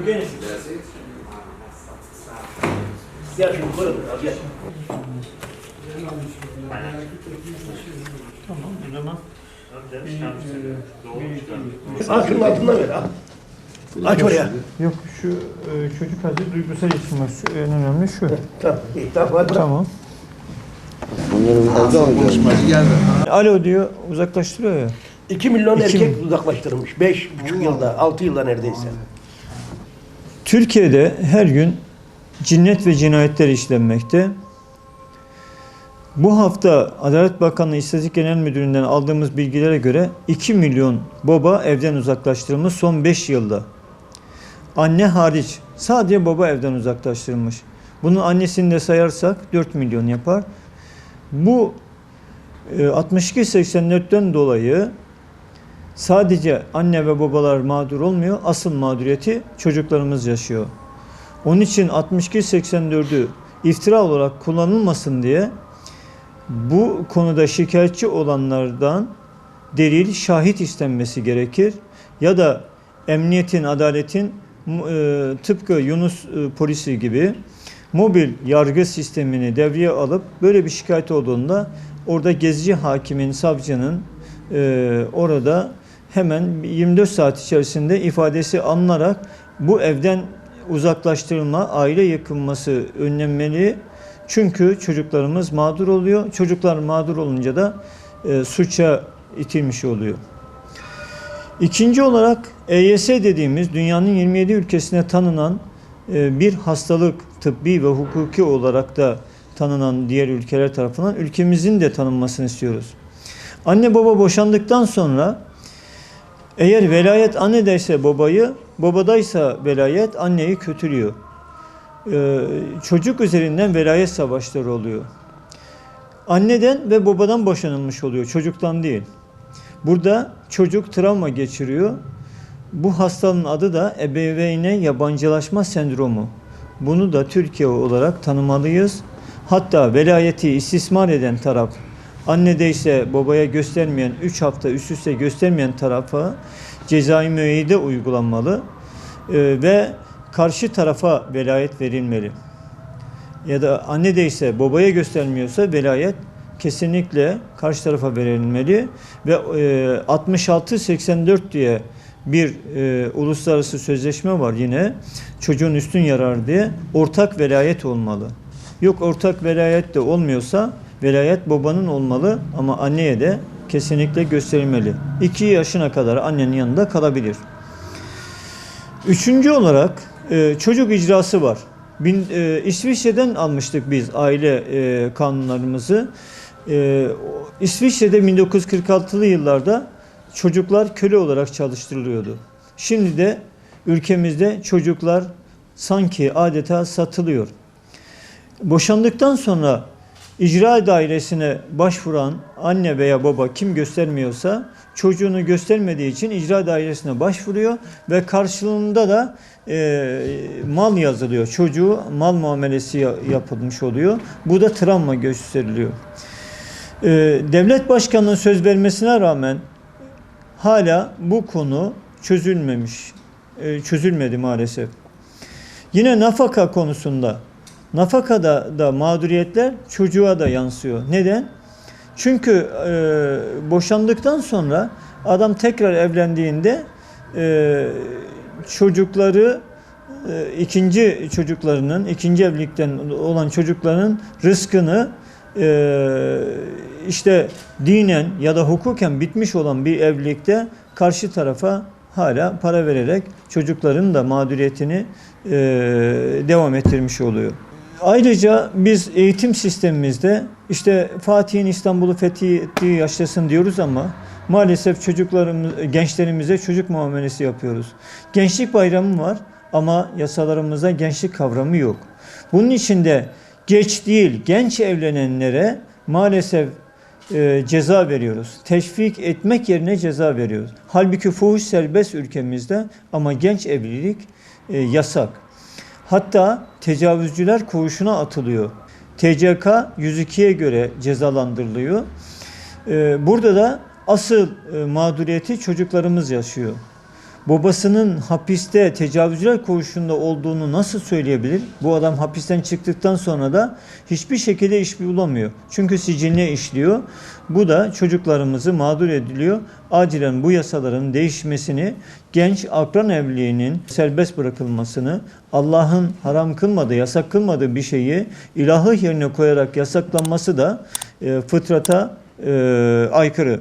O geniş. Gel şimdi koyalım. Gel. Tamam o zaman. Al şunun altından ver. Al. Aç oraya. Yok şu çocuk hazır duygusal iletişim şu en önemli şu. Tamam. İyi, tamam. Hadi. Tamam. Alo diyor uzaklaştırıyor ya. 2 milyon 2 erkek uzaklaştırılmış. 5,5 yılda, 6 yılda neredeyse. Türkiye'de her gün cinnet ve cinayetler işlenmekte. Bu hafta Adalet Bakanlığı İstatistik Genel Müdürlüğü'nden aldığımız bilgilere göre 2 milyon baba evden uzaklaştırılmış son 5 yılda. Anne hariç sadece baba evden uzaklaştırılmış. Bunun annesini de sayarsak 4 milyon yapar. Bu 62-84'ten dolayı sadece anne ve babalar mağdur olmuyor. Asıl mağduriyeti çocuklarımız yaşıyor. Onun için 62-84'ü iftira olarak kullanılmasın diye bu konuda şikayetçi olanlardan delil, şahit istenmesi gerekir. Ya da emniyetin, adaletin tıpkı Yunus polisi gibi mobil yargı sistemini devreye alıp böyle bir şikayet olduğunda orada gezici hakimin, savcının orada hemen 24 saat içerisinde ifadesi alınarak bu evden uzaklaştırılma, aile yıkılması önlenmeli. Çünkü çocuklarımız mağdur oluyor. Çocuklar mağdur olunca da suça itilmiş oluyor. İkinci olarak EYS dediğimiz dünyanın 27 ülkesine tanınan bir hastalık, tıbbi ve hukuki olarak da tanınan diğer ülkeler tarafından ülkemizin de tanınmasını istiyoruz. Anne baba boşandıktan sonra eğer velayet annedeyse babayı, babadaysa velayet anneyi kötülüyor. Çocuk üzerinden velayet savaşları oluyor. Anneden ve babadan boşanılmış oluyor, çocuktan değil. Burada çocuk travma geçiriyor. Bu hastalığın adı da ebeveyne yabancılaşma sendromu. Bunu da Türkiye olarak tanımalıyız. Hatta velayeti istismar eden taraf, annedeyse babaya göstermeyen, 3 hafta üst üste göstermeyen tarafa cezai müeyyide uygulanmalı ve karşı tarafa velayet verilmeli. Ya da annedeyse babaya göstermiyorsa velayet kesinlikle karşı tarafa verilmeli ve 66-84 diye bir uluslararası sözleşme var yine çocuğun üstün yararı diye ortak velayet olmalı. Yok ortak velayet de olmuyorsa velayet babanın olmalı ama anneye de kesinlikle gösterilmeli. 2 yaşına kadar annenin yanında kalabilir. Üçüncü olarak çocuk icrası var. İsviçre'den almıştık biz aile kanunlarımızı. İsviçre'de 1946'lı yıllarda çocuklar köle olarak çalıştırılıyordu. Şimdi de ülkemizde çocuklar sanki adeta satılıyor. Boşandıktan sonra icra dairesine başvuran anne veya baba kim göstermiyorsa çocuğunu göstermediği için icra dairesine başvuruyor ve karşılığında da mal yazılıyor. Çocuğu mal muamelesi yapılmış oluyor. Bu da travma gösteriliyor. Devlet başkanının söz vermesine rağmen hala bu konu çözülmedi maalesef. Yine nafaka konusunda, nafakada da mağduriyetler çocuğa da yansıyor. Neden? Çünkü boşandıktan sonra adam tekrar evlendiğinde çocukları ikinci evlilikten olan çocukların rızkını işte dinen ya da hukuken bitmiş olan bir evlilikte karşı tarafa hala para vererek çocukların da mağduriyetini devam ettirmiş oluyor. Ayrıca biz eğitim sistemimizde işte Fatih'in İstanbul'u fethettiği yaşlasın diyoruz ama maalesef gençlerimize çocuk muamelesi yapıyoruz. Gençlik bayramı var ama yasalarımızda gençlik kavramı yok. Bunun için de geç değil, genç evlenenlere maalesef ceza veriyoruz. Teşvik etmek yerine ceza veriyoruz. Halbuki fuhuş serbest ülkemizde ama genç evlilik yasak. Hatta tecavüzcüler koğuşuna atılıyor. TCK 102'ye göre cezalandırılıyor. Burada da asıl mağduriyeti çocuklarımız yaşıyor. babasının hapiste tecavüzler koğuşunda olduğunu nasıl söyleyebilir? Bu adam hapisten çıktıktan sonra da hiçbir şekilde iş bulamıyor. Çünkü siciline işliyor. Bu da çocuklarımızı mağdur ediliyor. Acilen bu yasaların değişmesini, genç akran evliliğinin serbest bırakılmasını, Allah'ın haram kılmadığı, yasak kılmadığı bir şeyi ilahı yerine koyarak yasaklanması da fıtrata aykırı.